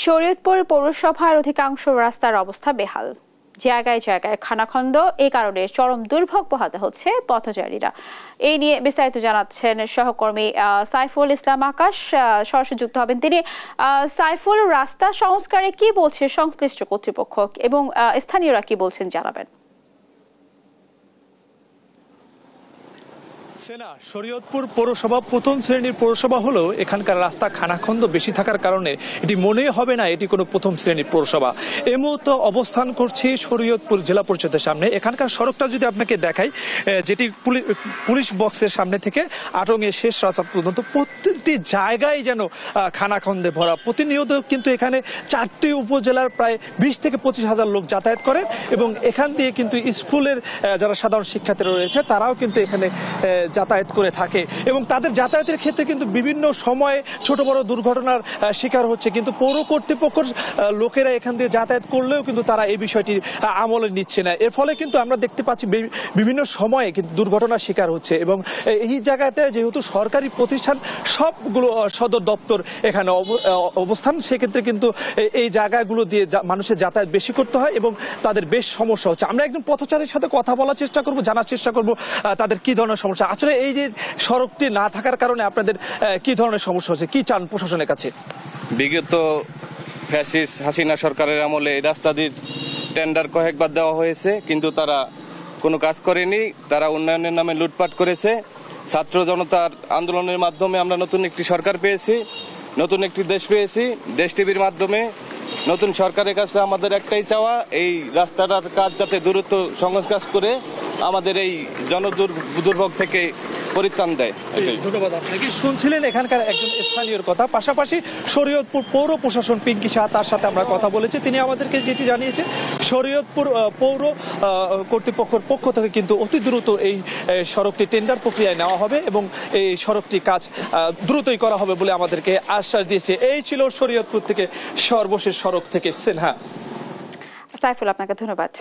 শরীয়তপুর পৌরসভার অধিকাংশ রাস্তার অবস্থা বেহাল। জায়গায় জায়গায় খানাখন্দ, এই কারণে চরম দুর্ভোগ পোহাতে হচ্ছে পথচারীরা। এই নিয়ে বিস্তারিত জানাচ্ছেন সহকর্মী সাইফুল ইসলাম আকাশ, সরাসরি যুক্ত হবেন তিনি। সাইফুল, রাস্তা সংস্কারে কি বলছে সংশ্লিষ্ট কর্তৃপক্ষ এবং স্থানীয়রা কি বলছেন জানাবেন। সেনা শরীয়তপুর পৌরসভা প্রথম শ্রেণীর পৌরসভা হলেও এখানকার রাস্তা খানাখন্দ বেশি থাকার কারণে এটি মনেই হবে না এটি কোনো প্রথম শ্রেণীর পৌরসভা। এই মুহূর্তে অবস্থান করছি শরীয়তপুর জেলা পরিষদের সামনে। এখানকার সড়কটা যদি আপনাকে দেখাই, যেটি পুলিশ বক্সের সামনে থেকে আটংয়ের শেষ রাস্তা পর্যন্ত প্রত্যেকটি জায়গায় যেন খানাখন্দে ভরা। প্রতিনিয়ত কিন্তু এখানে 4টি উপজেলার প্রায় 20 থেকে 25 হাজার লোক যাতায়াত করেন এবং এখান দিয়ে কিন্তু স্কুলের যারা সাধারণ শিক্ষার্থীরা রয়েছে তারাও কিন্তু এখানে যাতায়াত করে থাকে এবং তাদের যাতায়াতের ক্ষেত্রে কিন্তু বিভিন্ন সময়ে ছোট বড় দুর্ঘটনার শিকার হচ্ছে, কিন্তু পৌর কর্তৃপক্ষের লোকেরা এখান দিয়ে যাতায়াত করলেও কিন্তু তারা এই বিষয়টি আমলে নিচ্ছে না। এর ফলে কিন্তু আমরা দেখতে পাচ্ছি বিভিন্ন সময়ে কিন্তু দুর্ঘটনার শিকার হচ্ছে এবং এই জায়গাটায় যেহেতু সরকারি প্রতিষ্ঠান সবগুলো সদর দপ্তর এখানে অবস্থান, সেক্ষেত্রে কিন্তু এই জায়গাগুলো দিয়ে মানুষের যাতায়াত বেশি করতে হয় এবং তাদের বেশ সমস্যা হচ্ছে। আমরা একজন পথচারীর সাথে কথা বলার চেষ্টা করব, জানার চেষ্টা করব তাদের কি ধরনের সমস্যা। আসলে এই যে সড়কটি না থাকার কারণে আপনাদের কি ধরনের সমস্যা হচ্ছে, কি চান প্রশাসনের কাছে? বিগত ফ্যাসিস্ট হাসিনা সরকারের আমলে এই রাস্তাটির টেন্ডার কয়েকবার দেওয়া হয়েছে, কিন্তু তারা কোনো কাজ করেনি। তারা উন্নয়নের নামে লুটপাট করেছে। ছাত্র জনতার আন্দোলনের মাধ্যমে আমরা নতুন একটি সরকার পেয়েছি, নতুন একটি দেশ পেয়েছি। দেশ টিভির মাধ্যমে নতুন সরকারের কাছে আমাদের একটাই চাওয়া, এই রাস্তাটার কাজ যাতে দ্রুত সংস্কার করে আমাদের এই জনদুর্ভোগ থেকে পরিত্রাণ দেয়। ধন্যবাদ আপনাকে। শুনছিলেন এখানকার একজন স্থানীয়র কথা। পাশাপাশি শরীয়তপুর পৌর প্রশাসন পিঙ্কি শাহ, তার সাথে আমরা কথা বলেছি। তিনি আমাদেরকে যেটি জানিয়েছে, শরীয়তপুর পৌর কর্তৃপক্ষের পক্ষ থেকে কিন্তু অতি দ্রুত এই সড়কটি টেন্ডার প্রক্রিয়ায় নেওয়া হবে এবং এই সড়কটি কাজ দ্রুতই করা হবে বলে আমাদেরকে আশ্বাস দিয়েছে। এই ছিল শরীয়তপুর থেকে সর্বশেষ সড়ক থেকে সেনহা। সাইফুল, আপনাকে ধন্যবাদ।